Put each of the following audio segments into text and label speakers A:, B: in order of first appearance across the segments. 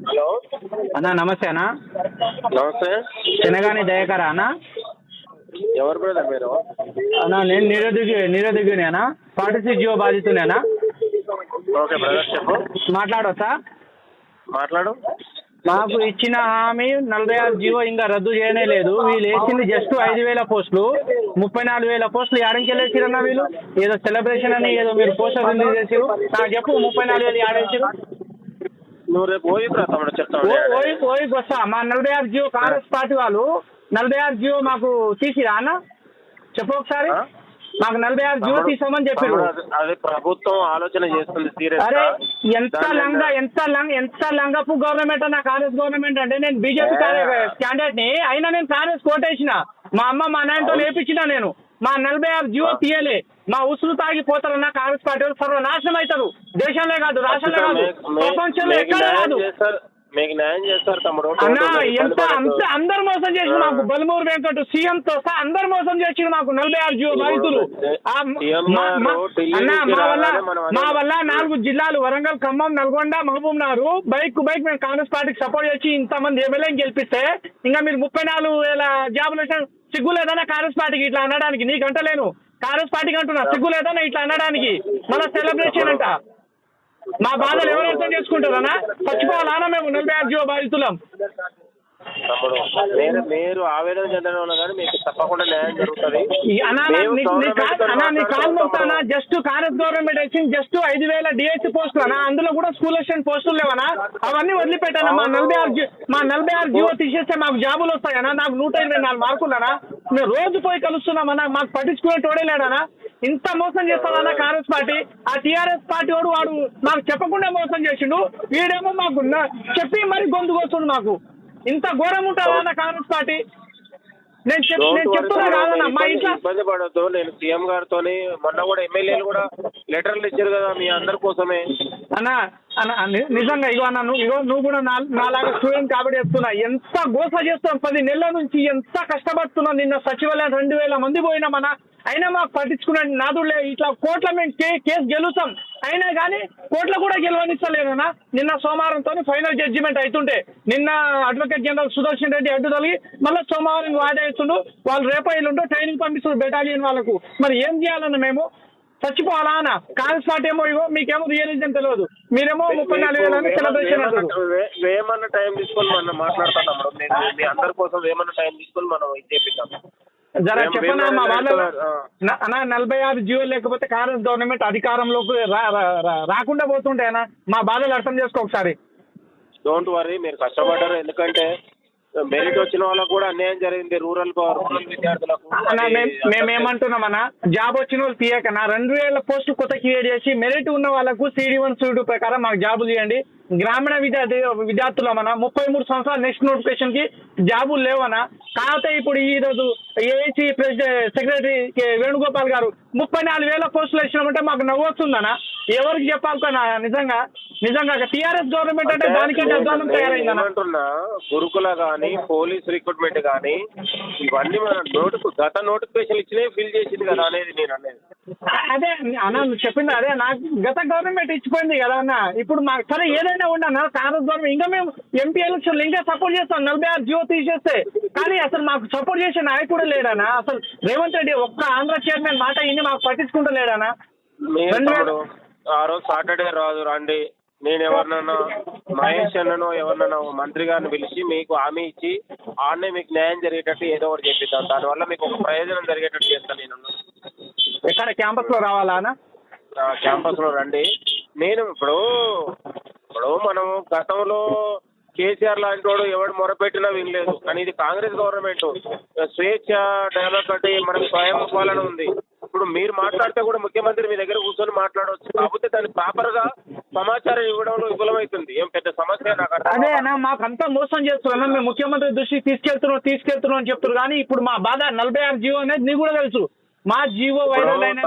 A: Hello
B: అన్నా నమస్తే అన్నా.
A: నమస్తే.
B: శనగాని దయాకరా అన్నా?
A: ఎవరు బ్రదర్ మీరు?
B: అన్నా నేను నిరుద్యోగినేనా, 46 జియో బాధితునేనా?
A: ఓకే బ్రదర్ చెప్పు.
B: మాట్లాడవచ్చా?
A: మాట్లాడు.
B: మాకు ఇచ్చిన హామీ 46 జియో ఇంకా రద్దు చేయనే లేదు. వీళ్ళు వేసింది జస్ట్ 5,000 పోస్టులు, 34,000 పోస్టులు ఏడంకెళ్ళి వేసిరన్నా వీళ్ళు. ఏదో సెలబ్రేషన్ అని ఏదో మీరు పోస్టర్ రిలీజ్ చేసిరు. నాకు చెప్పు 34,000 ఏడేసిరు?
A: నువ్వు రేపు పోయి తమ్ముడు చెప్తాను.
B: ఓయికి వస్తా. మా 46 జియో కాంగ్రెస్ పార్టీ వాళ్ళు 46 జియో మాకు తీసిరా అన్న? చెప్పు ఒకసారి. మాకు 46 జియో తీసామని చెప్పారు.
A: అది ప్రభుత్వం ఆలోచన చేస్తుంది.
B: అరే ఎంత లంగపు గవర్నమెంట్ అన్న కాంగ్రెస్ గవర్నమెంట్ అంటే. నేను బీజేపీ క్యాండిడేట్ ని అయినా నేను కాంగ్రెస్ కోటేసిన. మా అమ్మ మా నాయనతో లేపించిన నేను. మా 46 జియో తీయలే. మా ఉసురు తాగిపోతారన్న కాంగ్రెస్ పార్టీ వాళ్ళు సర్వనాశనం అవుతారు. దేశంలో కాదు, రాష్ట్రంలో కాదు, ప్రపంచంలో ఎక్కడ కాదు.
A: మీకు న్యాయం చేస్తారు తమ్ముడు.
B: అన్న ఎంత అందరు మోసం చేసి మాకు బలమూరు వెంకట్ సీఎంతో సహా అందరు మోసం చేసి మాకు 46 జియో బాధితులు. అన్న మా వల్ల 4 జిల్లాలు వరంగల్, ఖమ్మం, నల్గొండ, మహబూబ్ నగర్ బైక్ మేము కాంగ్రెస్ పార్టీకి సపోర్ట్ చేసి ఇంతమంది ఎమ్మెల్యేని గెలిపిస్తే ఇంకా మీరు 34,000 జాబులు వచ్చిన సిగ్గు లేదన్నా కాంగ్రెస్ పార్టీకి ఇట్లా అనడానికి? నీకంటలేను, కాంగ్రెస్ పార్టీకి అంటున్నా. సిగ్గు లేదన్నా ఇట్లా అనడానికి? మళ్ళీ సెలబ్రేషన్ అంట. మా బాధలు ఎవరు అర్థం చేసుకుంటారన్నా? చచ్చిపోవాలన్నా మేము 46 జియో బాధితులం.
A: తమ్ముడు మీరు ఆవేదన చెందడం కానీ మీకు తప్పకుండా న్యాయం జరుగుతుంది.
B: జస్ట్ కాంగ్రెస్ గవర్నమెంట్ వచ్చింది జస్ట్ 5,000 డిఎస్సీ పోస్టులు అన్నా. అందులో కూడా స్కూల్ అసిస్టెంట్ పోస్టులు లేవనా? అవన్నీ వదిలిపెట్టానా? మా 46 జియో తీసేస్తే మాకు జాబులు వస్తాయన్నా. నాకు 124 మార్కులనా? మేము రోజు పోయి కలుస్తున్నామన్నా. మాకు పట్టించుకునే తోడే లేడనా? ఇంత మోసం చేస్తాడన్నా కాంగ్రెస్ పార్టీ. ఆ టీఆర్ఎస్ పార్టీ వాడు మాకు చెప్పకుండా మోసం చేసిండు. వీడేమో మాకు చెప్పి మరి గొంతు కోస్తుండు. మాకు ఇంత ఘోరం ఉంటుందా అన్న కాంగ్రెస్ పార్టీ? నేను చెప్తున్నా కాదన్నా. మా ఇంట్లో
A: ఇబ్బంది పడద్దు. నేను సీఎం గారితో మొన్న కూడా ఎమ్మెల్యేలు కూడా లెటర్లు ఇచ్చారు కదా మీ అందరి కోసమే.
B: అన్నా నిజంగా ఇగో అన్న, నువ్వు కూడా నాలాగా స్టూడెంట్ కాబట్టి చెప్తున్నా. ఎంత గోస చేస్తాం 10 నెలల నుంచి, ఎంత కష్టపడుతున్నాం. నిన్న సచివాలయం 2,000 మంది పోయినామన్నా. అయినా మాకు పట్టించుకునే నాదులే. ఇట్లా కోట్ల మేము కేసు గెలుస్తాం అయినా కానీ కోట్ల కూడా గెలవనిస్తలేదన్నా. నిన్న సోమవారంతో ఫైనల్ జడ్జిమెంట్ అవుతుంటే నిన్న అడ్వకేట్ జనరల్ సుదర్శన్ రెడ్డి అడ్డు తొలగి మళ్ళీ సోమవారం వాడేస్తుండు. వాళ్ళు రేపల్లుంటూ ట్రైనింగ్ పంపిస్తారు బెటాలియన్ వాళ్ళకు. మరి ఏం చేయాలన్నా? మేము చచ్చిపోవాలా అన్న? కాంగ్రెస్ పార్టీ ఏమో ఇగో మీకేమో రియలిజం తెలియదు. మీరేమో 34,000 సెలబ్రేషన్ అంటారు.
A: ఏమన్నా టైం తీసుకొని మనం మాట్లాడతాం. మీ అందరి కోసం ఏమన్నా టైం తీసుకొని మనం ఇది చేపిద్దాం.
B: జరా చెప్పనా మా వాళ్ళ అన్న 46 జియో లేకపోతే కాంగ్రెస్ గవర్నమెంట్ అధికారంలోకి రాకుండా పోతుంటేనా? మా బాధలు అర్థం చేసుకో ఒకసారి.
A: డోంట్ వరీ, మీరు కష్టపడ్డారు. ఎందుకంటే మెరిట్ వచ్చిన వాళ్ళకు కూడా అన్యాయం జరిగింది. రూరల్ విద్యార్థులకు
B: మేమేమంటున్నామన్నా, జాబ్ వచ్చిన వాళ్ళు తీయకన్నా 2,000 పోస్టులు కొత్త క్రియేట్ చేసి మెరిట్ ఉన్న వాళ్ళకు CD1 CD2 ప్రకారం మాకు జాబులు ఇవ్వండి. గ్రామీణ విద్యార్థులమన్నా 33 సంవత్సరాలు నెక్స్ట్ నోటిఫికేషన్ కి జాబులు లేవన్నా. కాకపోతే ఇప్పుడు ఈ రోజు ఏఐసి ప్రెసిడెంట్ సెక్రటరీ వేణుగోపాల్ గారు 34,000 పోస్టులు ఇచ్చినామంటే మాకు నవ్వు వస్తుందన్నా. ఎవరికి చెప్పాలన్నా? నిజంగా టీఆర్ఎస్ గవర్నమెంట్ అంటే దానికంటే అధ్వానం తయారైందన్నా.
A: గురుకుల కానీ పోలీస్ రిక్రూట్మెంట్ కానీ ఇవన్నీ మన గత నోటిఫికేషన్ ఇచ్చినవి ఫిల్ చేసింది కదా అనేది నేను అనేది.
B: అదే అన్న నువ్వు చెప్పింది అదే. నాకు గత గవర్నమెంట్ ఇచ్చిపోయింది కదా అన్న. ఇప్పుడు మాకు సరే ఏదైనా ఉండన్నా కాంగ్రెస్ గవర్నమెంట్ ఇంకా మేము ఎంపీ ఎలక్షన్లు ఇంకా సపోర్ట్ చేస్తాం 46 జియో తీసేస్తే. కానీ అసలు మాకు సపోర్ట్ చేసే నాయకుడు లేడనా? అసలు రేవంత్ రెడ్డి ఒక్క ఆంధ్ర చైర్మన్ మాట ఇన్ని మాకు పట్టించుకుంటలేడనా?
A: ఆ రోజు సాటర్డే రండి, నేను ఎవరినన్నా మహేష్ అన్ననో ఎవరినన్నా మంత్రి గారిని పిలిచి మీకు హామీ ఇచ్చి ఆడనే మీకు న్యాయం జరిగేటట్టు ఏదో ఒకటి చెప్పిద్దాం. దానివల్ల మీకు ఒక ప్రయోజనం జరిగేటట్టు చేస్తాను. నేను
B: ఎక్కడ క్యాంపస్ లో రావాలా అన్న?
A: క్యాంపస్ లో రండి. నేను ఇప్పుడు మనం గతంలో కేసీఆర్ లాంటి వాడు ఎవడు మొరపెట్టినా వినలేదు. కానీ ఇది కాంగ్రెస్ గవర్నమెంట్, స్వేచ్ఛ, డెమోక్రటీ, మనకు స్వయం పాలన ఉంది. ఇప్పుడు మీరు మాట్లాడితే కూడా ముఖ్యమంత్రి మీ దగ్గర కూర్చొని మాట్లాడవచ్చు. కాకపోతే దాన్ని ప్రాపర్ గా సమాచారం ఇవ్వడంలో విఫలమవుతుంది. ఏం పెద్ద సమస్య నాకు
B: అదే అన్న. మాకు అంతా మోసం చేస్తున్నాం. మేము ముఖ్యమంత్రి దృష్టికి తీసుకెళ్తున్నాం అని చెప్తారు. కానీ ఇప్పుడు మా బాధ 46 జియో అనేది నీకు కూడా తెలుసు. మా జియో వైరల్ అయిన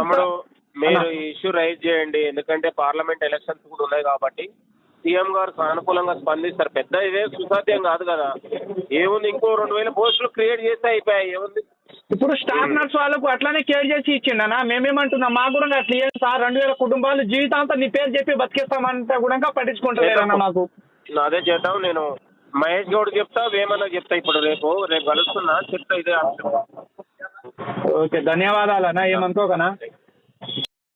A: మీరు ఈ ఇష్యూ రైజ్ చేయండి. ఎందుకంటే పార్లమెంట్ ఎలక్షన్స్ కూడా ఉన్నాయి కాబట్టి సీఎం గారు సానుకూలంగా స్పందిస్తారు. పెద్ద ఇదే సుసాధ్యం కాదు కదా. ఏముంది, ఇంకో 2,000 పోస్టులు క్రియేట్ చేస్తే అయిపోయాయి. ఏముంది,
B: ఇప్పుడు స్టాఫ్ నర్స్ వాళ్ళకు అట్లానే కేర్ చేసి ఇచ్చిండనా? మేమేమంటున్నాం, మా కూడా అట్లా సార్ 2,000 కుటుంబాలు జీవితాంతం నీ పేరు చెప్పి బతికేస్తామంటే కూడా పట్టించుకుంటలేరన్నా. మాకు
A: అదే చేద్దాం. నేను మహేష్ గౌడ్ చెప్తా, వేమన్నా చెప్తా. ఇప్పుడు రేపు కలుస్తున్నా, చెప్తా ఇదే ఆప్షన్.
B: ఓకే, ధన్యవాదాలు అన్న, ఏమనుకోకనా.